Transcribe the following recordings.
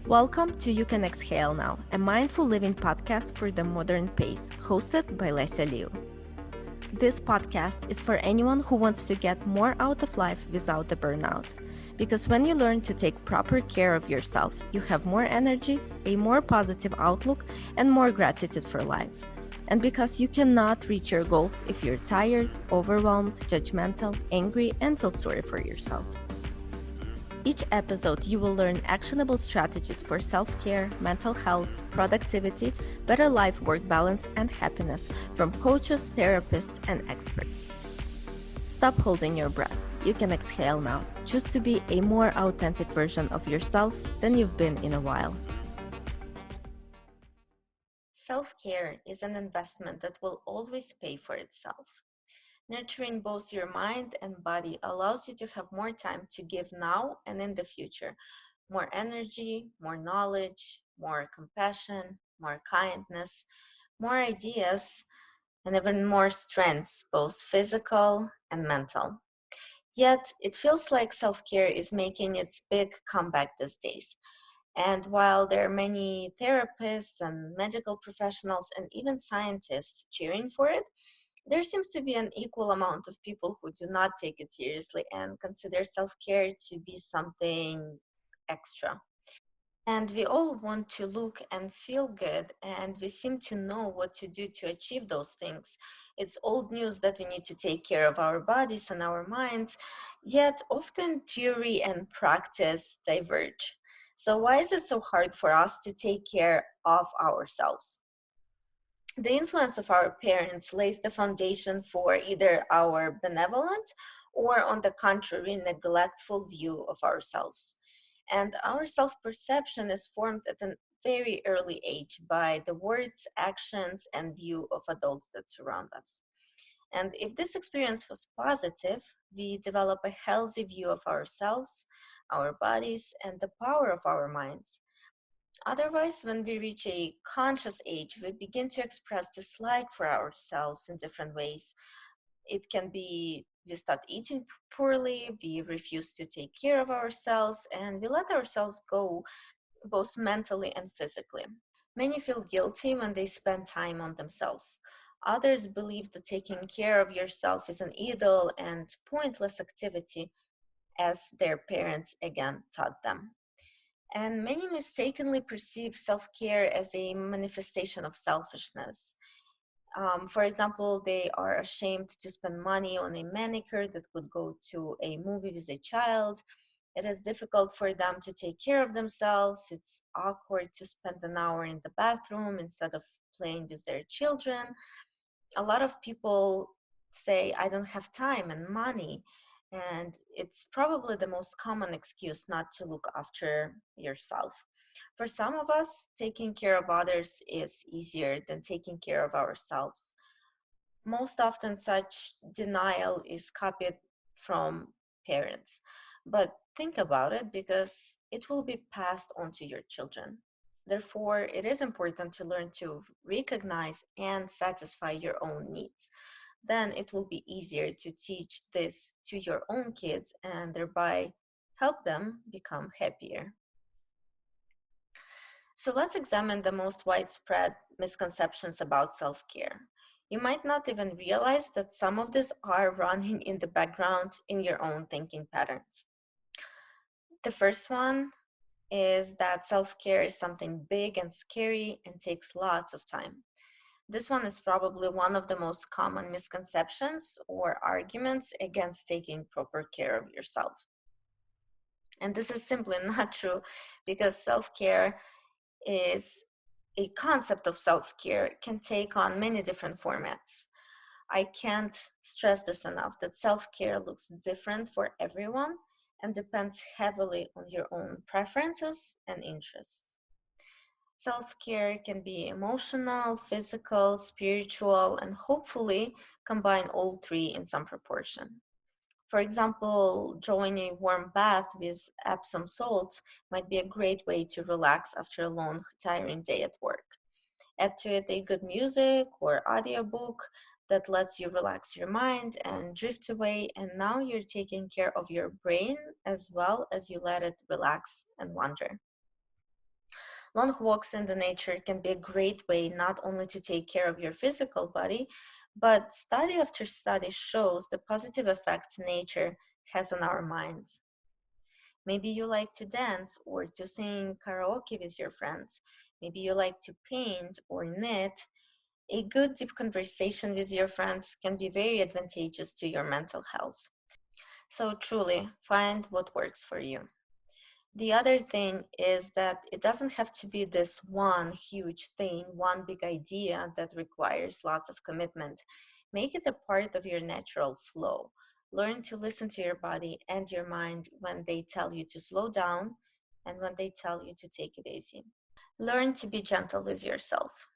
Welcome to You Can Exhale Now, a mindful living podcast for the modern pace, hosted by Lesia Liu. This podcast is for anyone who wants to get more out of life without the burnout. Because when you learn to take proper care of yourself, you have more energy, a more positive outlook, and more gratitude for life. And because you cannot reach your goals if you're tired, overwhelmed, judgmental, angry, and feel sorry for yourself. Each episode, you will learn actionable strategies for self-care, mental health, productivity, better life-work balance, and happiness from coaches, therapists, and experts. Stop holding your breath. You can exhale now. Choose to be a more authentic version of yourself than you've been in a while. Self-care is an investment that will always pay for itself. Nurturing both your mind and body allows you to have more time to give now and in the future. More energy, more knowledge, more compassion, more kindness, more ideas, and even more strengths, both physical and mental. Yet, it feels like self care is making its big comeback these days. And while there are many therapists and medical professionals and even scientists cheering for it, there seems to be an equal amount of people who do not take it seriously and consider self care to be something extra. And we all want to look and feel good, and we seem to know what to do to achieve those things. It's old news that we need to take care of our bodies and our minds, yet often theory and practice diverge. So, why is it so hard for us to take care of ourselves? The influence of our parents lays the foundation for either our benevolent or, on the contrary, neglectful view of ourselves. And our self perception is formed at a very early age by the words, actions, and view of adults that surround us. And if this experience was positive, we develop a healthy view of ourselves, our bodies, and the power of our minds. Otherwise, when we reach a conscious age, we begin to express dislike for ourselves in different ways. It can be we start eating poorly, we refuse to take care of ourselves, and we let ourselves go both mentally and physically. Many feel guilty when they spend time on themselves. Others believe that taking care of yourself is an idle and pointless activity, as their parents again taught them. And many mistakenly perceive self care as a manifestation of selfishness. For example, they are ashamed to spend money on a manicure that could go to a movie with a child. It is difficult for them to take care of themselves. It's awkward to spend an hour in the bathroom instead of playing with their children. A lot of people say, I don't have time and money. And it's probably the most common excuse not to look after yourself. For some of us, taking care of others is easier than taking care of ourselves. Most often, such denial is copied from parents. But think about it because it will be passed on to your children. Therefore, it is important to learn to recognize and satisfy your own needs. Then it will be easier to teach this to your own kids and thereby help them become happier. So let's examine the most widespread misconceptions about self care. You might not even realize that some of these are running in the background in your own thinking patterns. The first one is that self care is something big and scary and takes lots of time. This one is probably one of the most common misconceptions or arguments against taking proper care of yourself. And this is simply not true because self care is a concept of self care can take on many different formats. I can't stress this enough that self care looks different for everyone and depends heavily on your own preferences and interests. Self care can be emotional, physical, spiritual, and hopefully combine all three in some proportion. For example, drawing a warm bath with Epsom salts might be a great way to relax after a long, tiring day at work. Add to it a good music or audiobook that lets you relax your mind and drift away, and now you're taking care of your brain as well as you let it relax and wander. Long walks in the nature can be a great way not only to take care of your physical body, but study after study shows the positive effects nature has on our minds. Maybe you like to dance or to sing karaoke with your friends. Maybe you like to paint or knit. A good deep conversation with your friends can be very advantageous to your mental health. So truly find what works for you. The other thing is that it doesn't have to be this one huge thing, one big idea that requires lots of commitment. Make it a part of your natural flow. Learn to listen to your body and your mind when they tell you to slow down and when they tell you to take it easy. Learn to be gentle with yourself.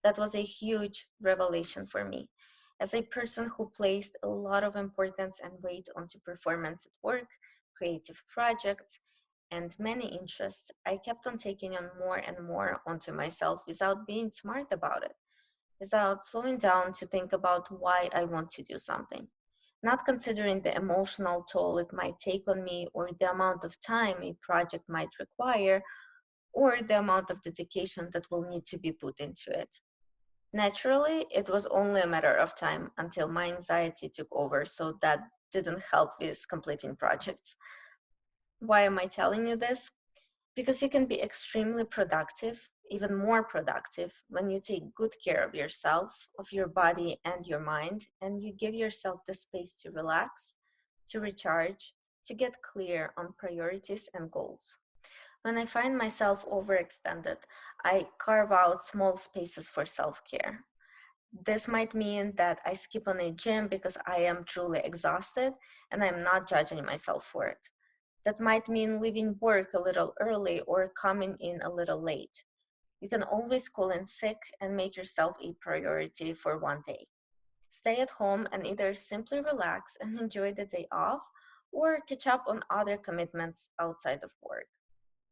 That was a huge revelation for me. As a person who placed a lot of importance and weight onto performance at work, creative projects, and many interests, I kept on taking on more and more onto myself without being smart about it, without slowing down to think about why I want to do something, not considering the emotional toll it might take on me or the amount of time a project might require or the amount of dedication that will need to be put into it. Naturally, it was only a matter of time until my anxiety took over, so that didn't help with completing projects. Why am I telling you this? Because you can be extremely productive, even more productive, when you take good care of yourself, of your body and your mind, and you give yourself the space to relax, to recharge, to get clear on priorities and goals. When I find myself overextended, I carve out small spaces for self care. This might mean that I skip on a gym because I am truly exhausted and I'm not judging myself for it. That might mean leaving work a little early or coming in a little late. You can always call in sick and make yourself a priority for one day. Stay at home and either simply relax and enjoy the day off or catch up on other commitments outside of work.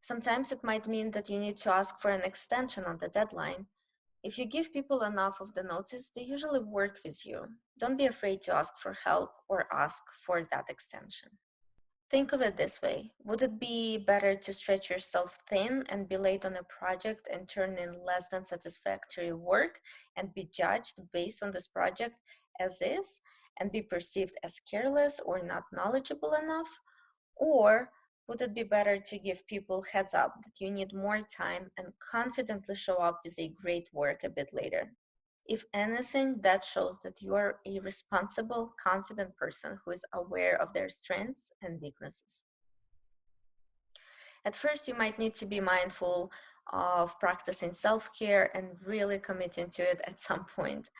Sometimes it might mean that you need to ask for an extension on the deadline. If you give people enough of the notice, they usually work with you. Don't be afraid to ask for help or ask for that extension. Think of it this way. Would it be better to stretch yourself thin and be late on a project and turn in less than satisfactory work and be judged based on this project as is and be perceived as careless or not knowledgeable enough? Or would it be better to give people heads up that you need more time and confidently show up with a great work a bit later? If anything, that shows that you are a responsible, confident person who is aware of their strengths and weaknesses. At first, you might need to be mindful of practicing self care and really committing to it at some point.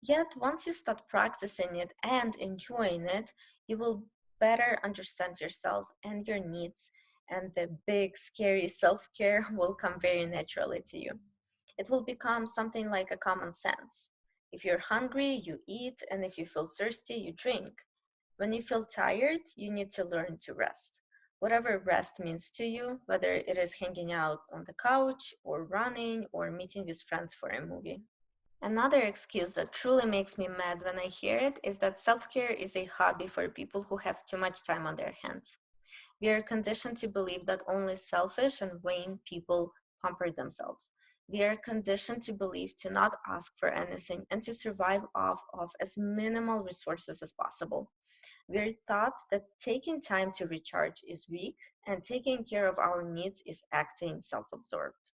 Yet, once you start practicing it and enjoying it, you will better understand yourself and your needs, and the big, scary self care will come very naturally to you. It will become something like a common sense. If you're hungry, you eat, and if you feel thirsty, you drink. When you feel tired, you need to learn to rest. Whatever rest means to you, whether it is hanging out on the couch, or running, or meeting with friends for a movie. Another excuse that truly makes me mad when I hear it is that self care is a hobby for people who have too much time on their hands. We are conditioned to believe that only selfish and vain people pamper themselves. We are conditioned to believe to not ask for anything and to survive off of as minimal resources as possible. We are taught that taking time to recharge is weak and taking care of our needs is acting self absorbed.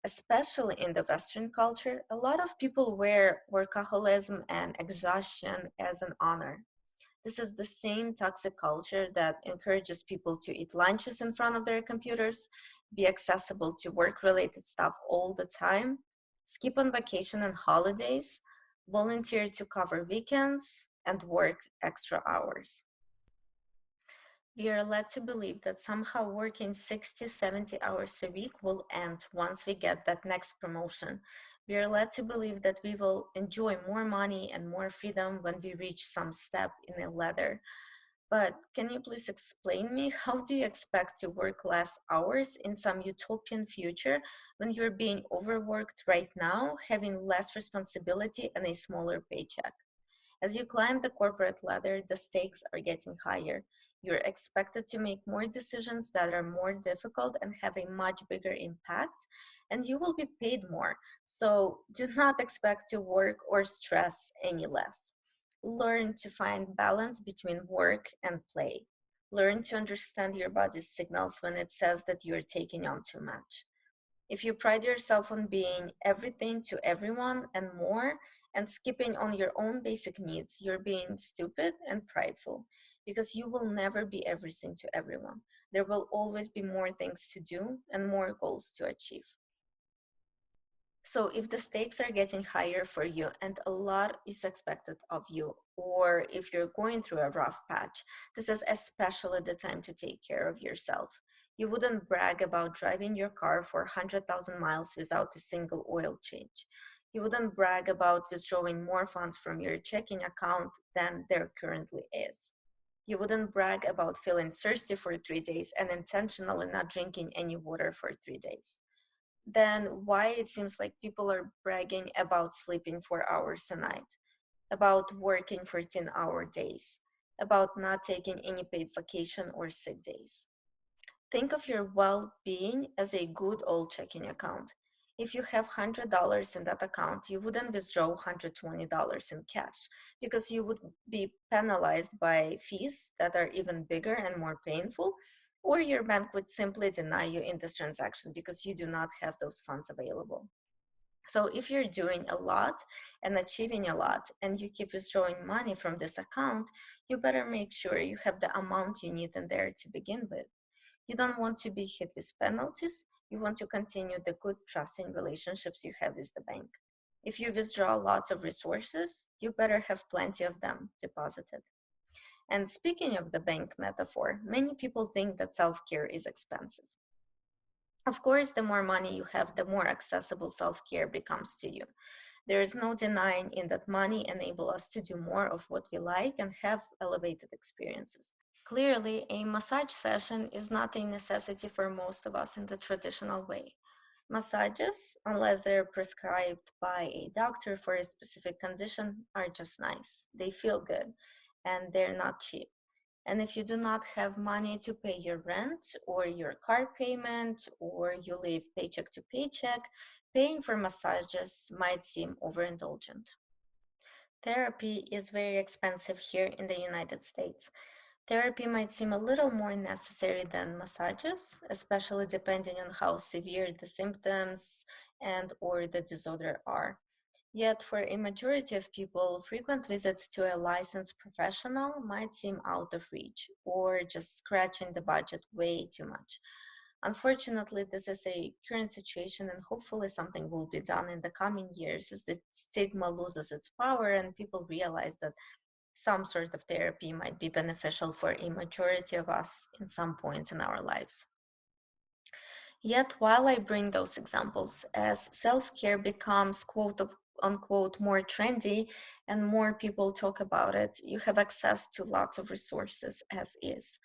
Especially in the Western culture, a lot of people wear workaholism and exhaustion as an honor. This is the same toxic culture that encourages people to eat lunches in front of their computers, be accessible to work related stuff all the time, skip on vacation and holidays, volunteer to cover weekends, and work extra hours. We are led to believe that somehow working 60, 70 hours a week will end once we get that next promotion. We are led to believe that we will enjoy more money and more freedom when we reach some step in a ladder. But can you please explain me how do you expect to work less hours in some utopian future when you're being overworked right now, having less responsibility and a smaller paycheck? As you climb the corporate ladder, the stakes are getting higher. You're expected to make more decisions that are more difficult and have a much bigger impact, and you will be paid more. So do not expect to work or stress any less. Learn to find balance between work and play. Learn to understand your body's signals when it says that you're taking on too much. If you pride yourself on being everything to everyone and more, and skipping on your own basic needs, you're being stupid and prideful, because you will never be everything to everyone. There will always be more things to do and more goals to achieve. So if the stakes are getting higher for you and a lot is expected of you, or if you're going through a rough patch, this is especially the time to take care of yourself. You wouldn't brag about driving your car for 100,000 miles without a single oil change. You wouldn't brag about withdrawing more funds from your checking account than there currently is. You wouldn't brag about feeling thirsty for 3 days and intentionally not drinking any water for 3 days. Then why it seems like people are bragging about sleeping 4 hours a night, about working 14-hour days, about not taking any paid vacation or sick days? Think of your well being as a good old checking account. If you have $100 in that account, you wouldn't withdraw $120 in cash because you would be penalized by fees that are even bigger and more painful, or your bank would simply deny you in this transaction because you do not have those funds available. So if you're doing a lot and achieving a lot and you keep withdrawing money from this account, you better make sure you have the amount you need in there to begin with. You don't want to be hit with penalties. You want to continue the good, trusting relationships you have with the bank. If you withdraw lots of resources, you better have plenty of them deposited. And speaking of the bank metaphor, many people think that self care is expensive. Of course, the more money you have, the more accessible self care becomes to you. There is no denying in that money enable us to do more of what we like and have elevated experiences. Clearly, a massage session is not a necessity for most of us in the traditional way. Massages, unless they're prescribed by a doctor for a specific condition, are just nice. They feel good and they're not cheap. And if you do not have money to pay your rent or your car payment, or you live paycheck to paycheck, paying for massages might seem overindulgent. Therapy is very expensive here in the United States. Therapy might seem a little more necessary than massages, especially depending on how severe the symptoms and or the disorder are. Yet for a majority of people, frequent visits to a licensed professional might seem out of reach or just scratching the budget way too much. Unfortunately, this is a current situation, and hopefully, something will be done in the coming years as the stigma loses its power and people realize that some sort of therapy might be beneficial for a majority of us in some point in our lives. Yet, while I bring those examples, as self care becomes quote unquote more trendy and more people talk about it, you have access to lots of resources as is.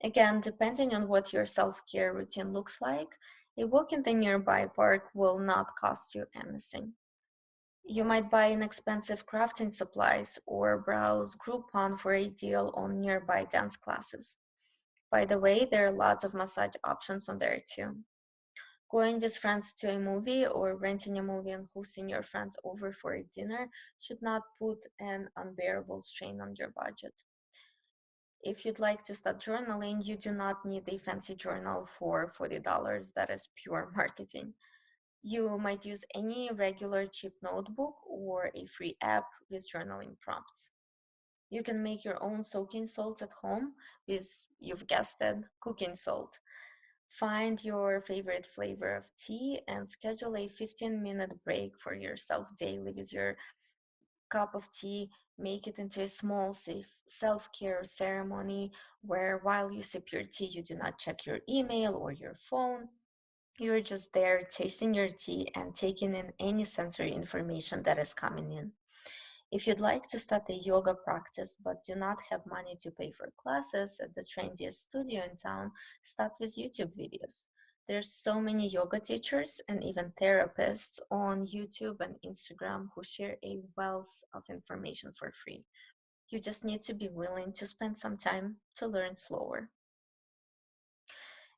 Again, depending on what your self care routine looks like, a walk in the nearby park will not cost you anything. You might buy inexpensive crafting supplies or browse Groupon for a deal on nearby dance classes. By the way, there are lots of massage options on there too. Going with friends to a movie or renting a movie and hosting your friends over for a dinner should not put an unbearable strain on your budget. If you'd like to start journaling, you do not need a fancy journal for $40 that is pure marketing. You might use any regular cheap notebook or a free app with journaling prompts. You can make your own soaking salts at home with, you've guessed it, cooking salt. Find your favorite flavor of tea and schedule a 15-minute break for yourself daily with your cup of tea. Make it into a small, safe self care ceremony where while you sip your tea, you do not check your email or your phone. You're just there tasting your tea and taking in any sensory information that is coming in. If you'd like to start a yoga practice but do not have money to pay for classes at the trendiest studio in town, start with YouTube videos. There's so many yoga teachers and even therapists on YouTube and Instagram who share a wealth of information for free. You just need to be willing to spend some time to learn slower.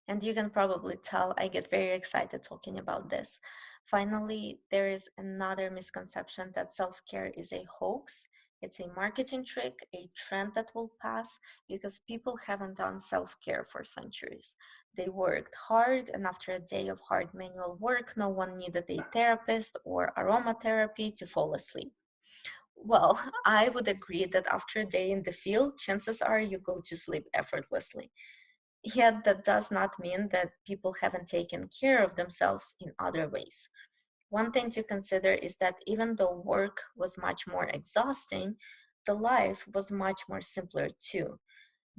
And you can probably tell I get very excited talking about this. Finally, there is another misconception that self care is a hoax. It's a marketing trick, a trend that will pass because people haven't done self care for centuries. They worked hard, and after a day of hard manual work, no one needed a therapist or aromatherapy to fall asleep. Well, I would agree that after a day in the field, chances are you go to sleep effortlessly. Yet that does not mean that people haven't taken care of themselves in other ways. One thing to consider is that even though work was much more exhausting, the life was much more simpler too.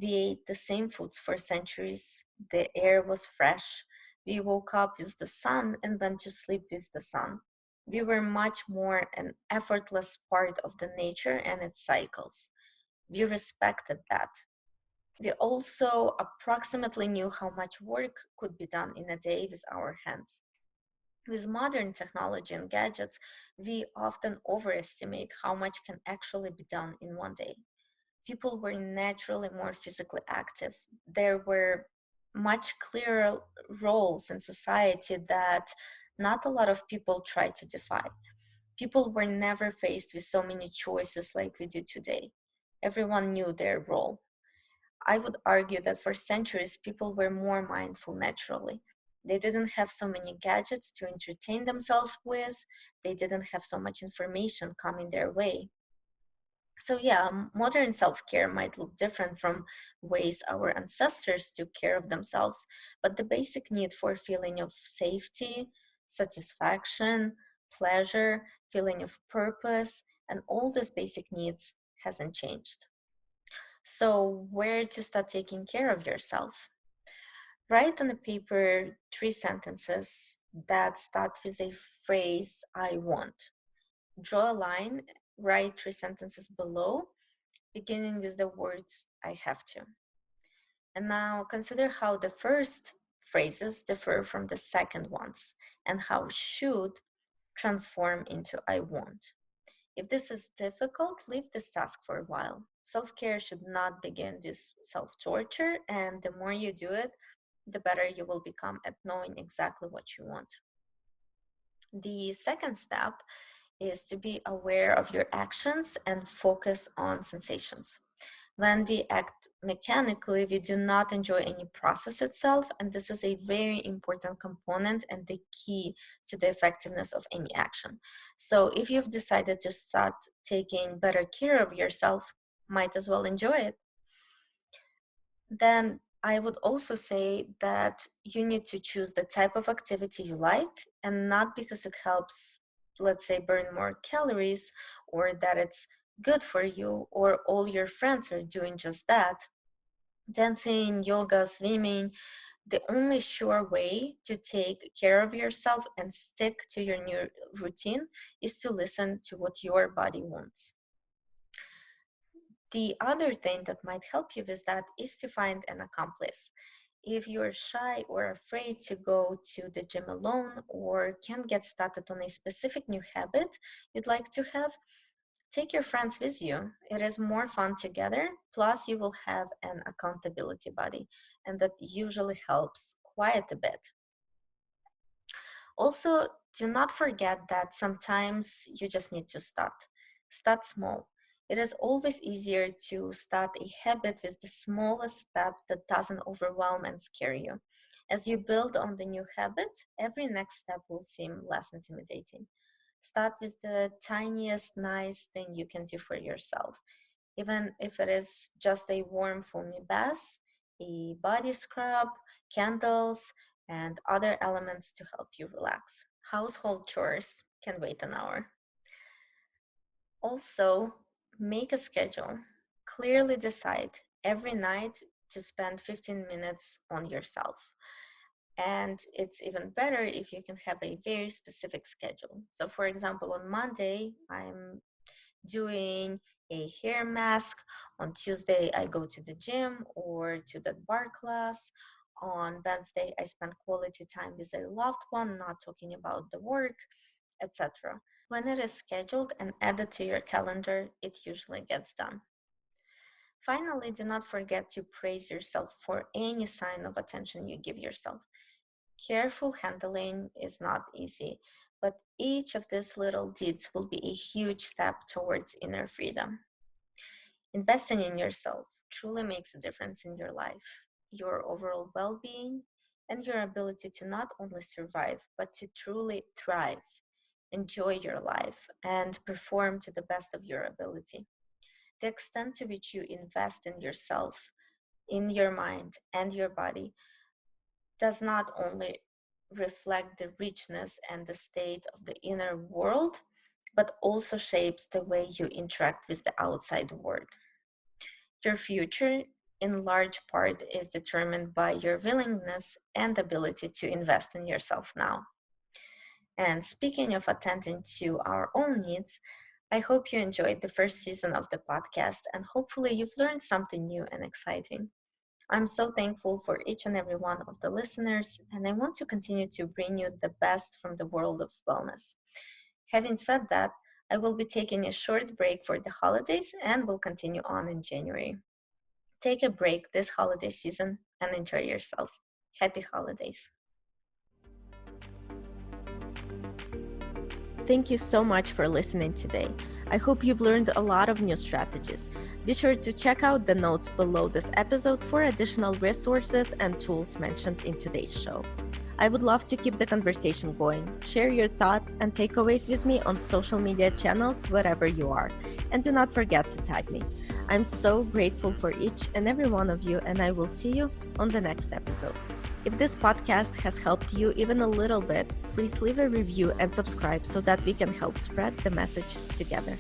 We ate the same foods for centuries, the air was fresh, we woke up with the sun and went to sleep with the sun. We were much more an effortless part of the nature and its cycles. We respected that. We also approximately knew how much work could be done in a day with our hands. With modern technology and gadgets, we often overestimate how much can actually be done in one day. People were naturally more physically active. There were much clearer roles in society that not a lot of people try to defy. People were never faced with so many choices like we do today. Everyone knew their role. I would argue that for centuries, people were more mindful naturally. They didn't have so many gadgets to entertain themselves with, they didn't have so much information coming their way. So, yeah, modern self care might look different from ways our ancestors took care of themselves, but the basic need for feeling of safety, satisfaction, pleasure, feeling of purpose, and all these basic needs hasn't changed. So, where to start taking care of yourself? Write on a paper 3 sentences that start with a phrase I want. Draw a line, write 3 sentences below, beginning with the words I have to. And now consider how the first phrases differ from the second ones and how should transform into I want. If this is difficult, leave this task for a while. Self care should not begin with self torture, and the more you do it, the better you will become at knowing exactly what you want. The second step is to be aware of your actions and focus on sensations. When we act mechanically, we do not enjoy any process itself, and this is a very important component and the key to the effectiveness of any action. So, if you've decided to start taking better care of yourself, might as well enjoy it. Then I would also say that you need to choose the type of activity you like and not because it helps, let's say, burn more calories or that it's good for you or all your friends are doing just that. Dancing, yoga, swimming, the only sure way to take care of yourself and stick to your new routine is to listen to what your body wants. The other thing that might help you with that is to find an accomplice. If you're shy or afraid to go to the gym alone or can't get started on a specific new habit you'd like to have, take your friends with you. It is more fun together, plus, you will have an accountability buddy, and that usually helps quite a bit. Also, do not forget that sometimes you just need to start. Start small. It is always easier to start a habit with the smallest step that doesn't overwhelm and scare you. As you build on the new habit, every next step will seem less intimidating. Start with the tiniest nice thing you can do for yourself, even if it is just a warm, foamy bath, a body scrub, candles, and other elements to help you relax. Household chores can wait an hour. Also, make a schedule. Clearly decide every night to spend 15 minutes on yourself. And it's even better if you can have a very specific schedule. So, for example, on Monday, I'm doing a hair mask. On Tuesday, I go to the gym or to the bar class. On Wednesday, I spend quality time with a loved one, not talking about the work, etc. When it is scheduled and added to your calendar, it usually gets done. Finally, do not forget to praise yourself for any sign of attention you give yourself. Careful handling is not easy, but each of these little deeds will be a huge step towards inner freedom. Investing in yourself truly makes a difference in your life, your overall well being, and your ability to not only survive, but to truly thrive, enjoy your life, and perform to the best of your ability. The extent to which you invest in yourself, in your mind, and your body does not only reflect the richness and the state of the inner world, but also shapes the way you interact with the outside world. Your future, in large part, is determined by your willingness and ability to invest in yourself now. And speaking of attending to our own needs, I hope you enjoyed the first season of the podcast and hopefully you've learned something new and exciting. I'm so thankful for each and every one of the listeners, and I want to continue to bring you the best from the world of wellness. Having said that, I will be taking a short break for the holidays and will continue on in January. Take a break this holiday season and enjoy yourself. Happy holidays. Thank you so much for listening today. I hope you've learned a lot of new strategies. Be sure to check out the notes below this episode for additional resources and tools mentioned in today's show. I would love to keep the conversation going. Share your thoughts and takeaways with me on social media channels wherever you are. And do not forget to tag me. I'm so grateful for each and every one of you, and I will see you on the next episode. If this podcast has helped you even a little bit, please leave a review and subscribe so that we can help spread the message together.